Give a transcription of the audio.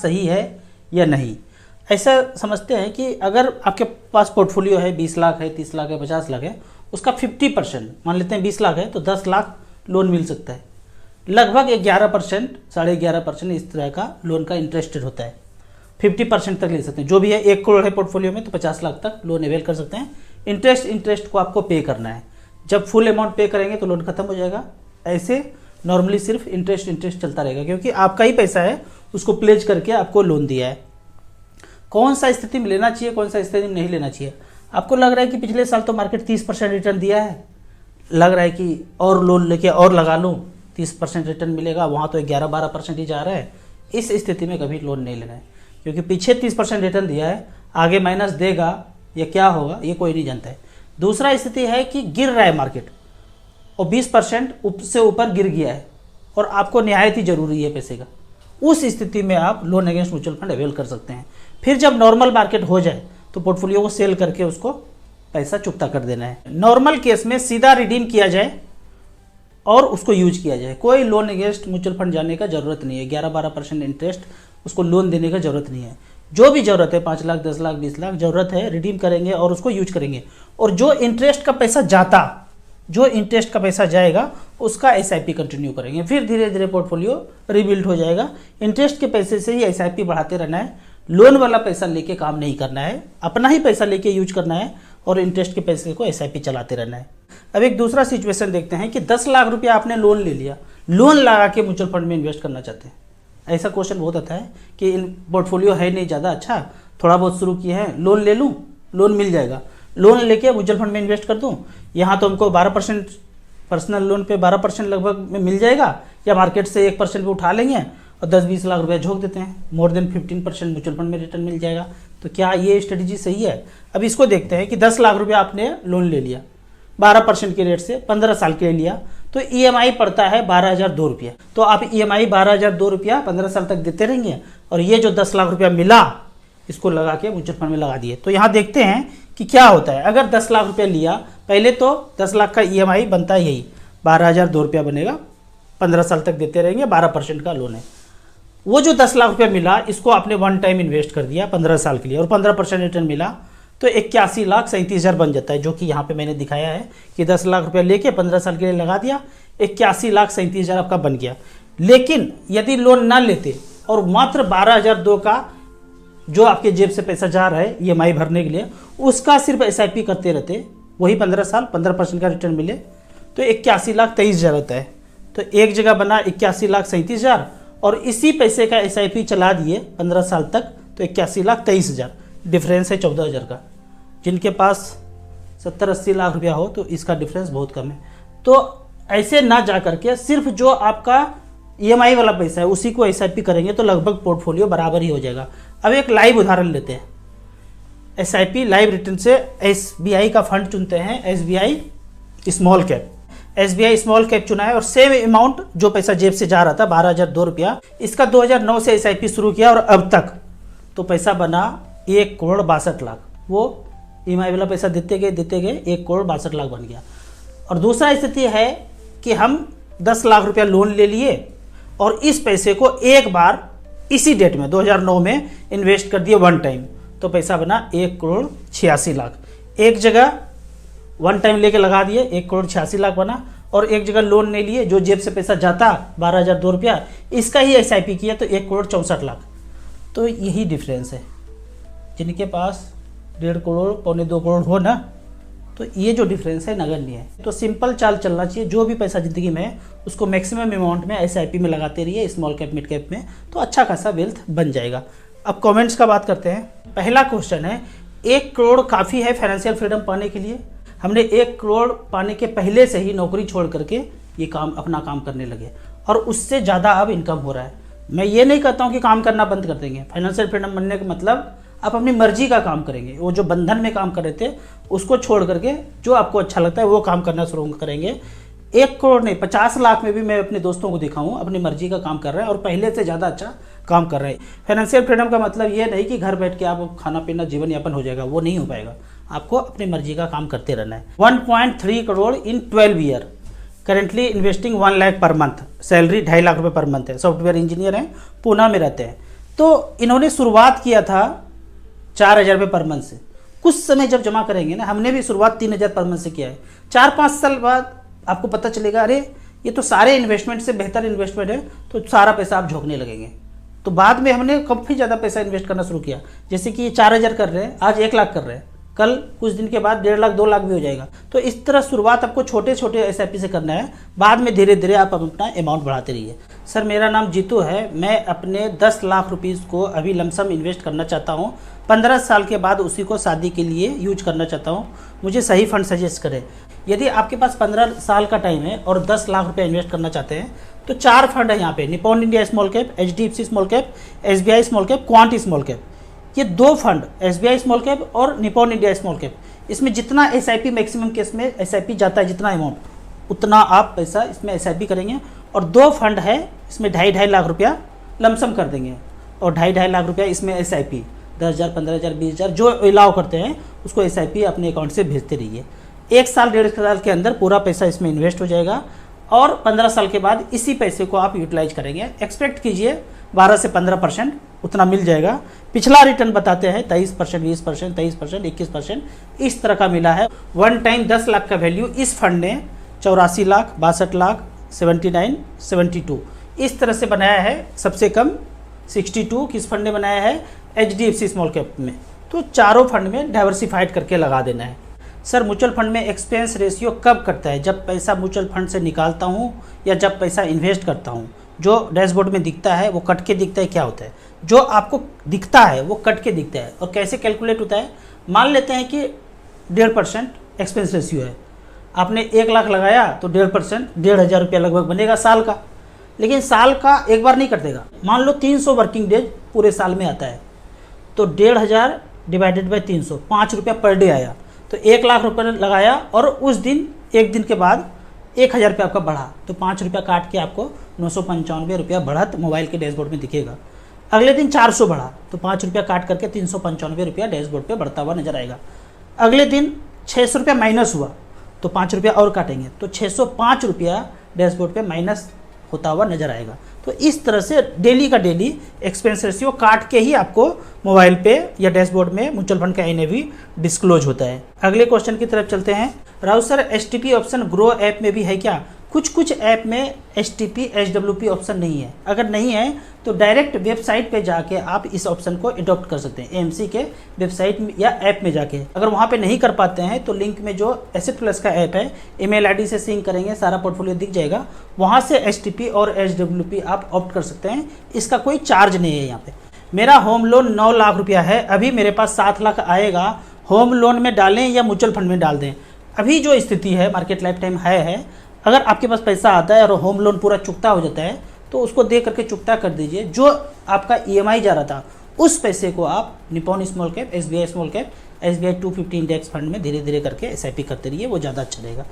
सही है या नहीं। ऐसा समझते हैं कि अगर आपके पास पोर्टफोलियो है 20 लाख है, 30 लाख है, 50 लाख है, उसका 50% मान लेते हैं 20 लाख है तो 10 लाख लोन मिल सकता है। लगभग 11%, 11.5% इस तरह का लोन का इंटरेस्ट होता है। 50% तक ले सकते हैं। जो भी है 1 करोड़ है पोर्टफोलियो में तो 50 लाख तक लोन अवेल कर सकते हैं। इंटरेस्ट को आपको पे करना है। जब फुल अमाउंट पे करेंगे तो लोन खत्म हो जाएगा। ऐसे नॉर्मली सिर्फ इंटरेस्ट चलता रहेगा, क्योंकि आपका ही पैसा है, उसको प्लेज करके आपको लोन दिया है। कौन सा स्थिति में लेना चाहिए, कौन सा स्थिति में नहीं लेना चाहिए। आपको लग रहा है कि पिछले साल तो मार्केट 30% रिटर्न दिया है, लग रहा है कि और लोन लेके और लगा लूँ 30% रिटर्न मिलेगा, वहाँ तो 11-12% ही जा रहा है। इस स्थिति में कभी लोन नहीं लेना है, क्योंकि पीछे 30% रिटर्न दिया है, आगे माइनस देगा या क्या होगा ये कोई नहीं जानता है। दूसरा स्थिति है कि गिर रहा है मार्केट और 20% से ऊपर गिर गया है और आपको निहायत ही जरूरी है पैसे का। उस स्थिति में आप loan against mutual fund avail कर सकते हैं। फिर जब नॉर्मल मार्केट हो जाए तो पोर्टफोलियो को सेल करके उसको पैसा चुकता कर देना है। नॉर्मल केस में सीधा रिडीम किया जाए और उसको यूज किया जाए। कोई लोन अगेंस्ट म्यूचुअल फंड जाने का जरूरत नहीं है। 11-12% इंटरेस्ट उसको लोन देने का जरूरत नहीं है। जो भी जरूरत है 5 लाख, 10 लाख, 20 लाख जरूरत है, रिडीम करेंगे और उसको यूज करेंगे। और जो इंटरेस्ट का पैसा जाएगा उसका SIP कंटिन्यू करेंगे। फिर धीरे धीरे पोर्टफोलियो रिबिल्ड हो जाएगा। इंटरेस्ट के पैसे से ही SIP बढ़ाते रहना है। लोन वाला पैसा लेके काम नहीं करना है, अपना ही पैसा लेके यूज करना है और इंटरेस्ट के पैसे को SIP चलाते रहना है। अब एक दूसरा सिचुएशन देखते हैं कि 10 लाख रुपया आपने लोन ले लिया, लोन लगा के म्यूचुअल फंड में इन्वेस्ट करना चाहते हैं। ऐसा क्वेश्चन बहुत आता है कि इन पोर्टफोलियो है नहीं ज़्यादा अच्छा, थोड़ा बहुत शुरू किए हैं, लोन ले लूँ, लोन मिल जाएगा, लोन लेके म्यूचुअल फंड में इन्वेस्ट कर दूँ। यहाँ तो हमको 12% पर्सनल लोन पे 12% लगभग में मिल जाएगा, या मार्केट से 1% पे उठा लेंगे और 10-20 लाख रुपया झोंक देते हैं, मोर देन 15% म्यूचुअल फंड में रिटर्न मिल जाएगा। तो क्या ये स्ट्रेटजी सही है? अब इसको देखते हैं कि 10 लाख रुपया आपने लोन ले लिया 12% के रेट से, 15 साल के लिए लिया, तो EMI पड़ता है 12,002 रुपया। तो आप EMI 12,002 रुपया 15 साल तक देते रहेंगे और ये जो 10 लाख रुपया मिला इसको लगा के म्यूचुअल फंड में लगा दिए। तो यहाँ देखते हैं कि क्या होता है। अगर 10 लाख रुपया लिया, पहले तो 10 लाख का EMI बनता है यही 12,002 रुपया बनेगा, 15 साल तक देते रहेंगे, 12% का लोन है। वो जो 10 लाख रुपया मिला इसको आपने वन टाइम इन्वेस्ट कर दिया 15 साल के लिए और 15% रिटर्न मिला, तो 81,37,000 बन जाता है। जो कि यहाँ पे मैंने दिखाया है कि 10 लाख रुपया लेके 15 साल के लिए लगा दिया, 81,37,000 आपका बन गया। लेकिन यदि लोन ना लेते और मात्र 12,002 का जो आपके जेब से पैसा जा रहा है EMI भरने के लिए, उसका सिर्फ SIP करते रहते, वही 15 साल 15% का रिटर्न मिले, तो 81,23,000 होता है। तो एक जगह बना 81,37,000 और इसी पैसे का SIP चला दिए 15 साल तक, तो 81,23,000, डिफरेंस है 14,000 का। जिनके पास 70-80 लाख रुपया हो तो इसका डिफरेंस बहुत कम है। तो ऐसे ना जा करके सिर्फ जो आपका EMI वाला पैसा है उसी को SIP करेंगे तो लगभग पोर्टफोलियो बराबर ही हो जाएगा। अब एक लाइव उदाहरण लेते हैं। SIP लाइव रिटर्न से SBI का फंड चुनते हैं, SBI small cap. SBI small cap चुना है और सेम अमाउंट जो पैसा जेब से जा रहा था 12,002 रुपया, इसका 2009 से SIP शुरू किया और अब तक तो पैसा बना 1,62,00,000। वो EMI वाला पैसा देते गए 1,62,00,000 बन गया। और दूसरा स्थिति है कि हम 10 लाख रुपया लोन ले लिए और इस पैसे को एक बार इसी डेट में 2009 में इन्वेस्ट कर दिए वन टाइम, तो पैसा बना 1,86,00,000। एक जगह वन टाइम लेके लगा दिए 1,86,00,000 बना, और एक जगह लोन नहीं लिए, जो जेब से पैसा जाता 12,002 रुपया, इसका ही SIP किया तो 1,64,00,000। तो यही डिफरेंस है। जिनके पास 1.5 करोड़, 1.25 करोड़ हो ना, तो ये जो डिफरेंस है नगण्य है। तो सिंपल चाल चलना चाहिए। जो भी पैसा ज़िंदगी में है उसको मैक्सिमम अमाउंट में SIP में लगाते रहिए, स्मॉल कैप मिड कैप में, तो अच्छा खासा वेल्थ बन जाएगा। अब कमेंट्स का बात करते हैं। पहला क्वेश्चन है, 1 करोड़ काफ़ी है फाइनेंशियल फ्रीडम पाने के लिए? हमने 1 करोड़ पाने के पहले से ही नौकरी छोड़ करके ये अपना काम करने लगे और उससे ज़्यादा अब इनकम हो रहा है। मैं ये नहीं कहता हूँ कि काम करना बंद कर देंगे। फाइनेंशियल फ्रीडम बनने का मतलब आप अपनी मर्जी का काम करेंगे। वो जो बंधन में काम कर रहे थे उसको छोड़ करके जो आपको अच्छा लगता है वो काम करना शुरू करेंगे। 1 करोड़ नहीं, 50 लाख में भी मैं अपने दोस्तों को दिखाऊं अपनी मर्जी का काम कर रहे हैं और पहले से ज़्यादा अच्छा काम कर रहे हैं। फाइनेंशियल फ्रीडम का मतलब ये नहीं कि घर बैठ के आप खाना पीना जीवन यापन हो जाएगा, वो नहीं हो पाएगा। आपको अपनी मर्जी का काम करते रहना है। 1.3 करोड़ इन 12 year, currently investing 1 lakh per month, salary 2.5 lakh रुपये पर मंथ है। सॉफ्टवेयर इंजीनियर हैं, पूना में रहते हैं। तो इन्होंने शुरुआत किया था 4,000 रुपये पर मंथ से। कुछ समय जब जमा करेंगे ना, हमने भी शुरुआत 3,000 पर मंथ से किया है, 4-5 साल बाद आपको पता चलेगा अरे ये तो सारे इन्वेस्टमेंट से बेहतर इन्वेस्टमेंट है, तो सारा पैसा आप झोंकने लगेंगे। तो बाद में हमने काफ़ी ज़्यादा पैसा इन्वेस्ट करना शुरू किया, जैसे कि ये 4,000 कर रहे हैं, आज 1 लाख कर रहे हैं, कल कुछ दिन के बाद 1.5 लाख 2 लाख भी हो जाएगा। तो इस तरह शुरुआत आपको छोटे छोटे SIP से करना है, बाद में धीरे धीरे आप अपना अमाउंट बढ़ाते रहिए। सर मेरा नाम जीतू है, मैं अपने 10 लाख रुपीज़ को अभी लमसम इन्वेस्ट करना चाहता हूँ, 15 साल के बाद उसी को शादी के लिए यूज करना चाहता हूँ, मुझे सही फंड सजेस्ट करें। यदि आपके पास 15 साल का टाइम है और 10 लाख रुपये इन्वेस्ट करना चाहते हैं तो 4 फंड है यहाँ पे, Nippon India small cap, HDFC small cap, SBI small cap, quant small cap. ये 2 फंड SBI स्मॉल कैप और निपॉन इंडिया स्मॉल कैप, इसमें जितना SIP मैक्सिमम केस में SIP जाता है, जितना अमाउंट उतना आप पैसा इसमें SIP करेंगे। और 2 फंड है, इसमें 2.5 लाख रुपया लमसम कर देंगे और 2.5 लाख रुपया इसमें SIP 10,000, 15,000, 20,000 जो अलाउ करते हैं उसको SIP अपने अकाउंट से भेजते रहिए। 1 साल 1.5 साल के अंदर पूरा पैसा इसमें इन्वेस्ट हो जाएगा और 15 साल के बाद इसी पैसे को आप यूटिलाइज करेंगे। एक्सपेक्ट कीजिए 12 से 15% उतना मिल जाएगा। पिछला रिटर्न बताते हैं 23%, 20%, 23%, 21% इस तरह का मिला है। वन टाइम 10 लाख का वैल्यू इस फंड ने 84 लाख, 62 लाख, 79, 72 इस तरह से बनाया है। सबसे कम 62 किस फंड ने बनाया है? HDFC स्मॉल कैप में। तो चारों फंड में डाइवर्सिफाइड करके लगा देना है। सर म्यूचुअल फंड में एक्सपेंस रेशियो कब कटता है? जब पैसा म्यूचुअल फंड से निकालता हूँ या जब पैसा इन्वेस्ट करता हूँ। जो डैशबोर्ड में दिखता है वो कट के दिखता है। क्या होता है? जो आपको दिखता है वो कट के दिखता है। और कैसे कैलकुलेट होता है? मान लेते हैं कि 1.5% एक्सपेंस रेशियो है। आपने 1 लाख लगाया तो 1.5%, 1,500 रुपया लगभग बनेगा साल का। लेकिन साल का एक बार नहीं कटेगा। मान लो 300 वर्किंग डेज पूरे साल में आता है तो 1,500 डिवाइडेड बाई 300, 5 रुपया पर डे आया। तो 1 लाख रुपये लगाया और उस दिन एक दिन के बाद 1,000 रुपया आपका बढ़ा तो 5 रुपया काट के आपको 995 रुपया बढ़त मोबाइल के डैशबोर्ड में दिखेगा। अगले दिन 400 बढ़ा तो 5 रुपया काट करके 395 रुपया डैशबोर्ड पे बढ़ता हुआ नजर आएगा। अगले दिन 600 रुपया माइनस हुआ तो 5 रुपया और काटेंगे तो 605 रुपया डैशबोर्ड पे माइनस होता हुआ नजर आएगा। तो इस तरह से डेली का डेली एक्सपेंस रेशियो काट के ही आपको मोबाइल पे या डैशबोर्ड में म्यूचुअल फंड का NAV डिस्क्लोज होता है। अगले क्वेश्चन की तरफ चलते हैं। Rahul sir STP option grow app में भी है क्या? कुछ ऐप में STP SWP ऑप्शन नहीं है। अगर नहीं है तो डायरेक्ट वेबसाइट पे जाके आप इस ऑप्शन को अडॉप्ट कर सकते हैं। AMC के वेबसाइट या ऐप में जाके। अगर वहाँ पे नहीं कर पाते हैं तो लिंक में जो एसेट प्लस का ऐप है, ईमेल ID से सिंक करेंगे, सारा पोर्टफोलियो दिख जाएगा। वहाँ से STP और SWP आप ऑप्ट कर सकते हैं। इसका कोई चार्ज नहीं है यहाँ पे। मेरा होम लोन 9 लाख रुपया है, अभी मेरे पास 7 लाख आएगा, होम लोन में डालें या म्यूचुअल फंड में डाल दें? अभी जो स्थिति है मार्केट लाइफ टाइम हाई है, अगर आपके पास पैसा आता है और होम लोन पूरा चुकता हो जाता है तो उसको दे करके चुकता कर दीजिए। जो आपका EMI जा रहा था उस पैसे को आप Nippon small cap, SBI small cap, SBI 250 index fund में धीरे धीरे करके SIP करते रहिए, वो ज़्यादा अच्छा रहेगा।